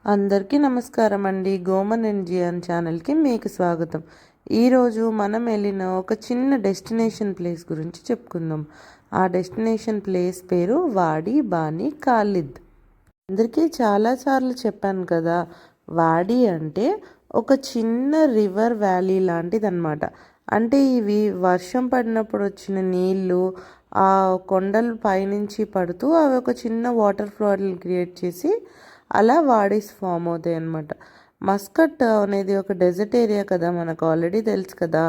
అందరికీ నమస్కారం అండి. గోమన్ అండ్ జియాన్ ఛానల్కి మీకు స్వాగతం. ఈరోజు మనం వెళ్ళిన ఒక చిన్న డెస్టినేషన్ ప్లేస్ గురించి చెప్పుకుందాం. ఆ డెస్టినేషన్ ప్లేస్ పేరు వాడి బాని ఖాలిద్. అందరికీ చాలాసార్లు చెప్పాను కదా, వాడి అంటే ఒక చిన్న రివర్ వ్యాలీ లాంటిదన్నమాట. అంటే ఇవి వర్షం పడినప్పుడు వచ్చిన నీళ్ళు ఆ కొండల పైనుంచి పడుతూ అవి ఒక చిన్న వాటర్ ఫ్లోని క్రియేట్ చేసి అలా వాడీస్ ఫామ్ అవుతాయి అన్నమాట. మస్కట్ అనేది ఒక డెజర్ట్ ఏరియా కదా, మనకు ఆల్రెడీ తెలుసు కదా.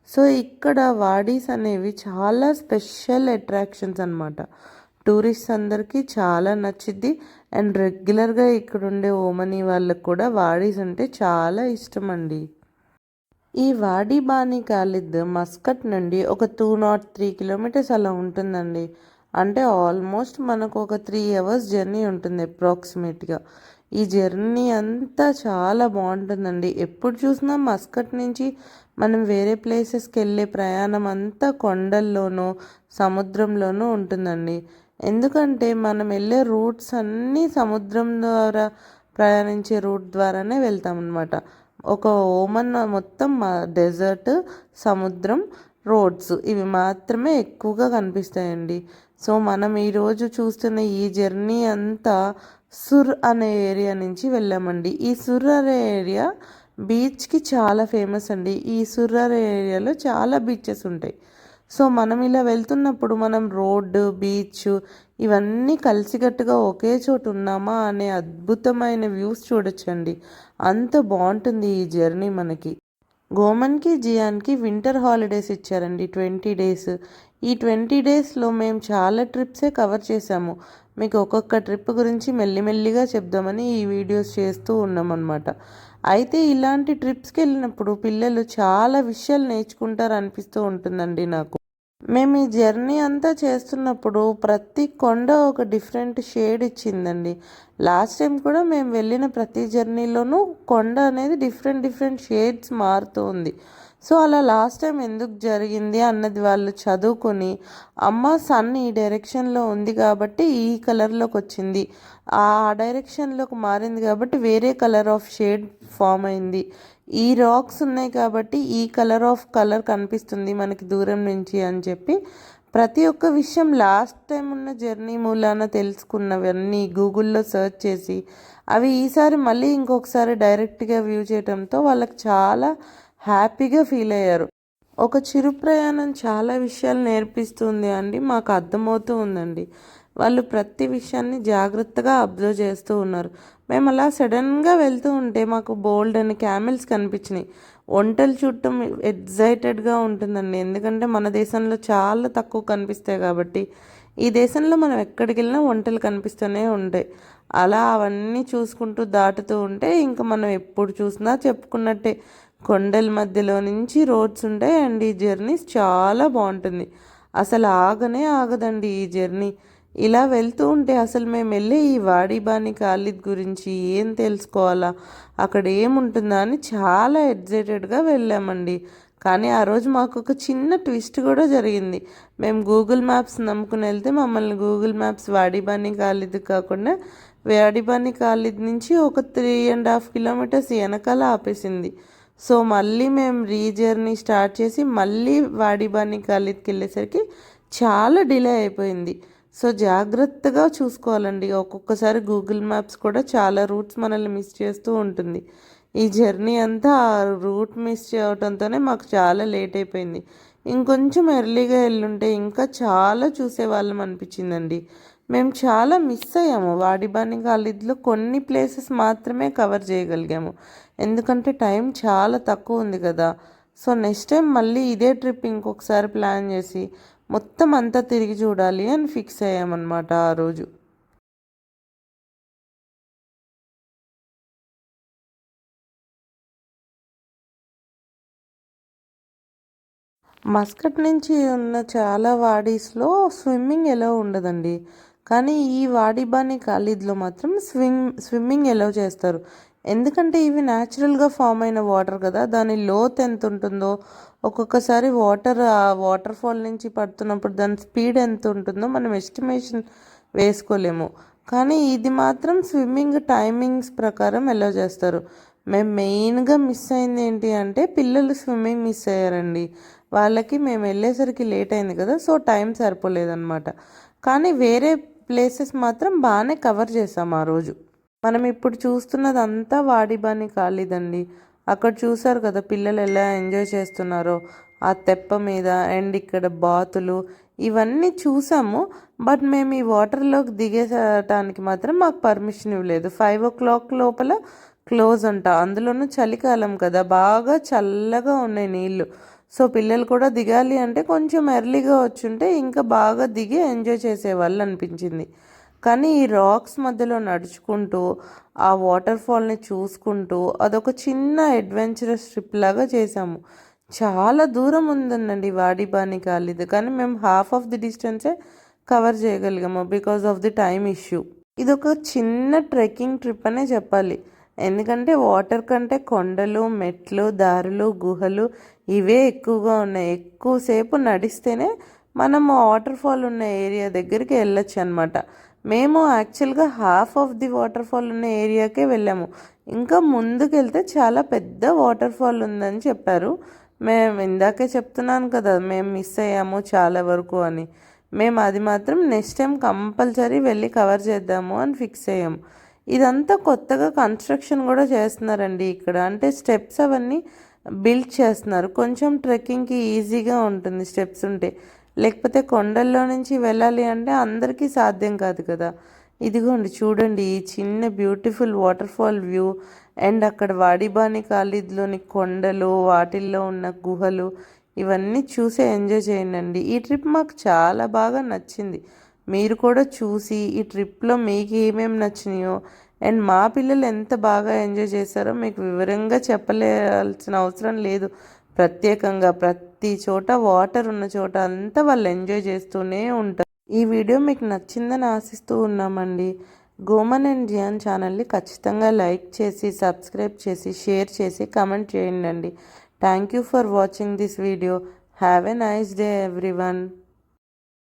సో ఇక్కడ వాడీస్ అనేవి చాలా స్పెషల్ అట్రాక్షన్స్ అనమాట. టూరిస్ట్ అందరికీ చాలా నచ్చిద్ది. అండ్ రెగ్యులర్గా ఇక్కడ ఉండే ఓమని వాళ్ళకు కూడా వాడీస్ అంటే చాలా ఇష్టం అండి. ఈ వాడి బాని ఖాలిద్ మస్కట్ నుండి ఒక 203 కిలోమీటర్స్ అలా ఉంటుందండి. అంటే ఆల్మోస్ట్ మనకు ఒక 3 అవర్స్ జర్నీ ఉంటుంది అప్రాక్సిమేట్గా. ఈ జర్నీ అంతా చాలా బాగుంటుందండి. ఎప్పుడు చూసినా మస్కట్ నుంచి మనం వేరే ప్లేసెస్కి వెళ్ళే ప్రయాణం అంతా కొండల్లోనూ సముద్రంలోనూ ఉంటుందండి. ఎందుకంటే మనం వెళ్ళే రూట్స్ అన్నీ సముద్రం ద్వారా ప్రయాణించే రూట్ ద్వారానే వెళ్తామన్నమాట. ఒక ఓమన్ మొత్తం డెజర్ట్, సముద్రం, రోడ్స్ ఇవి మాత్రమే ఎక్కువగా కనిపిస్తాయండి. సో మనం ఈరోజు చూస్తున్న ఈ జర్నీ అంతా సుర్ అనే ఏరియా నుంచి వెళ్ళామండి. ఈ సుర్ అనే ఏరియా బీచ్కి చాలా ఫేమస్ అండి. ఈ సుర్ అనే ఏరియాలో చాలా బీచెస్ ఉంటాయి. సో మనం ఇలా వెళ్తున్నప్పుడు మనం రోడ్డు, బీచ్ ఇవన్నీ కలిసికట్టుగా ఒకే చోటు ఉన్నామా అనే అద్భుతమైన వ్యూస్ చూడొచ్చండి. అంత బాగుంటుంది ఈ జర్నీ మనకి. గోమన్కి జియాన్కి వింటర్ హాలిడేస్ ఇచ్చారండి, 20 డేస్. ఈ 20 డేస్లో మేము చాలా ట్రిప్సే కవర్ చేసాము. మీకు ఒక్కొక్క ట్రిప్ గురించి మెల్లిమెల్లిగా చెప్దామని ఈ వీడియోస్ చేస్తూ ఉన్నామన్నమాట. అయితే ఇలాంటి ట్రిప్స్కి వెళ్ళినప్పుడు పిల్లలు చాలా విషయాలు నేర్చుకుంటారు అనిపిస్తూ ఉంటుందండి నాకు. మేము ఈ జర్నీ అంతా చేస్తున్నప్పుడు ప్రతి కొండ ఒక డిఫరెంట్ షేడ్ ఇచ్చిందండి. లాస్ట్ టైం కూడా మేము వెళ్ళిన ప్రతి జర్నీలోనూ కొండ అనేది డిఫరెంట్ డిఫరెంట్ షేడ్స్ మారుతూ ఉంది. సో అలా లాస్ట్ టైం ఎందుకు జరిగింది అన్నది వాళ్ళు చదువుకొని, అమ్మ సన్ ఈ డైరెక్షన్లో ఉంది కాబట్టి ఈ కలర్లోకి వచ్చింది, ఆ డైరెక్షన్లోకి మారింది కాబట్టి వేరే కలర్ ఆఫ్ షేడ్ ఫామ్ అయింది, ఈ రాక్స్ ఉన్నాయి కాబట్టి ఈ కలర్ కనిపిస్తుంది మనకి దూరం నుంచి అని చెప్పి ప్రతి ఒక్క విషయం లాస్ట్ టైం ఉన్న జర్నీ మూలాన తెలుసుకున్నవన్నీ గూగుల్లో సెర్చ్ చేసి అవి ఈసారి మళ్ళీ ఇంకొకసారి డైరెక్ట్గా వ్యూ చేయడంతో వాళ్ళకి చాలా హ్యాపీగా ఫీల్ అయ్యారు. ఒక చిరు ప్రయాణం చాలా విషయాలు నేర్పిస్తుంది అండి, మాకు అర్థమవుతూ ఉందండి. వాళ్ళు ప్రతి విషయాన్ని జాగ్రత్తగా అబ్జర్వ్ చేస్తూ ఉన్నారు. మేము అలా సడన్గా వెళ్తూ ఉంటే మాకు బోల్డ్ అని క్యామెల్స్ కనిపించినాయి. ఒంటెలు చూడటం ఎగ్జైటెడ్గా ఉంటుందండి, ఎందుకంటే మన దేశంలో చాలా తక్కువ కనిపిస్తాయి కాబట్టి. ఈ దేశంలో మనం ఎక్కడికి వెళ్ళినా ఒంటెలు కనిపిస్తూనే ఉంటాయి. అలా అవన్నీ చూసుకుంటూ దాటుతూ ఉంటే ఇంకా మనం ఎప్పుడు చూసినా చెప్పుకున్నట్టే కొండల మధ్యలో నుంచి రోడ్స్ ఉంటాయి. అండ్ ఈ జర్నీస్ చాలా బాగుంటుంది, అసలు ఆగనే ఆగదండి ఈ జర్నీ. ఇలా వెళ్తూ ఉంటే అసలు మేము వెళ్ళే ఈ వాడి బాని ఖాలిద్ గురించి ఏం తెలుసుకోవాలా, అక్కడ ఏముంటుందా అని చాలా ఎగ్జైటెడ్గా వెళ్ళామండి. కానీ ఆ రోజు మాకు ఒక చిన్న ట్విస్ట్ కూడా జరిగింది. మేము గూగుల్ మ్యాప్స్ నమ్ముకుని వెళ్తే మమ్మల్ని గూగుల్ మ్యాప్స్ వాడి బాని ఖాలిద్ కాకుండా వాడి బాని ఖాలిద్ నుంచి ఒక 3.5 కిలోమీటర్స్ వెనకాల ఆపేసింది. సో మళ్ళీ మేము రీజర్నీ స్టార్ట్ చేసి మళ్ళీ వాడి బాని ఖాలిద్కి వెళ్ళేసరికి చాలా డిలే అయిపోయింది. సో జాగ్రత్తగా చూసుకోవాలండి. ఒక్కొక్కసారి గూగుల్ మ్యాప్స్ కూడా చాలా రూట్స్ మనల్ని మిస్ చేస్తూ ఉంటుంది. ఈ జర్నీ అంతా ఆ రూట్ మిస్ చేయడంతోనే మాకు చాలా లేట్ అయిపోయింది. ఇంకొంచెం ఎర్లీగా వెళ్ళుంటే ఇంకా చాలా చూసేవాళ్ళం అనిపించిందండి. మేము చాలా మిస్ అయ్యాము. వాడిబాని ఖాలిద్లో కొన్ని ప్లేసెస్ మాత్రమే కవర్ చేయగలిగాము, ఎందుకంటే టైం చాలా తక్కువ ఉంది కదా. సో నెక్స్ట్ టైం మళ్ళీ ఇదే ట్రిప్ ఇంకొకసారి ప్లాన్ చేసి మొత్తం అంతా తిరిగి చూడాలి అని ఫిక్స్ అయ్యామన్నమాట ఆ రోజు. మస్కట్ నుంచి ఉన్న చాలా వాడీస్లో స్విమ్మింగ్ ఎలా ఉండదండి, కానీ ఈ వాడి బాని ఖాలిద్లో మాత్రం స్విమ్మింగ్ ఎలా చేస్తారు. ఎందుకంటే ఇవి న్యాచురల్గా ఫామ్ అయిన వాటర్ కదా, దాని లోత్ ఎంత ఉంటుందో, ఒక్కొక్కసారి ఆ వాటర్ ఫాల్ నుంచి పడుతున్నప్పుడు దాని స్పీడ్ ఎంత ఉంటుందో మనం ఎస్టిమేషన్ వేసుకోలేము. కానీ ఇది మాత్రం స్విమ్మింగ్ టైమింగ్స్ ప్రకారం ఎలో చేస్తారు. మేము మెయిన్గా మిస్ అయింది ఏంటి అంటే పిల్లలు స్విమ్మింగ్ మిస్ అయ్యారండి. వాళ్ళకి మేము వెళ్ళేసరికి లేట్ అయింది కదా, సో టైం సరిపోలేదన్నమాట. కానీ వేరే ప్లేసెస్ మాత్రం బాగానే కవర్ చేసాం ఆ రోజు. మనం ఇప్పుడు చూస్తున్నదంతా వాడిబాని కాలేదండి. అక్కడ చూసారు కదా పిల్లలు ఎలా ఎంజాయ్ చేస్తున్నారో ఆ తెప్ప మీద, అండ్ ఇక్కడ బాతులు ఇవన్నీ చూసాము. బట్ మేము ఈ వాటర్లోకి దిగేసటానికి మాత్రం మాకు పర్మిషన్ ఇవ్వలేదు. 5 o'clock లోపల క్లోజ్ అంట. అందులోనూ చలికాలం కదా, బాగా చల్లగా ఉన్నాయి నీళ్ళు. సో పిల్లలు కూడా దిగాలి అంటే కొంచెం ఎర్లీగా వచ్చుంటే ఇంకా బాగా దిగి ఎంజాయ్ చేసేవాళ్ళు అనిపించింది. కానీ ఈ రాక్స్ మధ్యలో నడుచుకుంటూ ఆ వాటర్ ఫాల్ని చూసుకుంటూ అదొక చిన్న అడ్వెంచరస్ ట్రిప్ లాగా చేసాము. చాలా దూరం ఉందండి వాడిబాని కాలేదు, కానీ మేము హాఫ్ ఆఫ్ ది డిస్టెన్సే కవర్ చేయగలిగాము because of the time issue. ఇదొక చిన్న ట్రెక్కింగ్ ట్రిప్ అనే చెప్పాలి. ఎందుకంటే వాటర్ కంటే కొండలు, మెట్లు, దారులు, గుహలు ఇవే ఎక్కువగా ఉన్నాయి. ఎక్కువసేపు నడిస్తేనే మనం వాటర్ ఫాల్ ఉన్న ఏరియా దగ్గరికి వెళ్ళొచ్చు అనమాట. మేము యాక్చువల్గా half of the water fall ఉన్న ఏరియాకే వెళ్ళాము. ఇంకా ముందుకు వెళ్తే చాలా పెద్ద వాటర్ ఫాల్ ఉందని చెప్పారు. మేము ఇందాకే చెప్తున్నాను కదా, మేము మిస్ అయ్యాము చాలా వరకు అని. మేము అది మాత్రం నెక్స్ట్ టైం కంపల్సరీ వెళ్ళి కవర్ చేద్దాము అని ఫిక్స్ అయ్యాము. ఇదంతా కొత్తగా కన్స్ట్రక్షన్ కూడా చేస్తున్నారండి ఇక్కడ. అంటే స్టెప్స్ అవన్నీ బిల్డ్ చేస్తున్నారు. కొంచెం ట్రెక్కింగ్కి ఈజీగా ఉంటుంది స్టెప్స్ ఉంటే. లేకపోతే కొండల్లో నుంచి వెళ్ళాలి అంటే అందరికీ సాధ్యం కాదు కదా. ఇదిగోండి చూడండి ఈ చిన్న beautiful water fall view, and అక్కడ వాడిబాని కాలేజ్లోని కొండలు, వాటిల్లో ఉన్న గుహలు ఇవన్నీ చూసి ఎంజాయ్ చేయండి. ఈ ట్రిప్ మాకు చాలా బాగా నచ్చింది. మీరు కూడా చూసి ఈ ట్రిప్లో మీకు ఏమేమి నచ్చినాయో అండ్ మా పిల్లలు ఎంత బాగా ఎంజాయ్ చేశారో మీకు వివరంగా చెప్పలేల్సిన అవసరం లేదు. ప్రత్యేకంగా ప్రతి చోట వాటర్ ఉన్న చోట అంతా వాళ్ళు ఎంజాయ్ చేస్తూనే ఉంటారు. ఈ వీడియో మీకు నచ్చిందని ఆశిస్తూ ఉన్నామండి. గోమన్ అండ్ జియాన్ ఛానల్ని ఖచ్చితంగా లైక్ చేసి, సబ్స్క్రైబ్ చేసి, షేర్ చేసి, కమెంట్ చేయండి. Thank you for watching this video. Have a nice day everyone.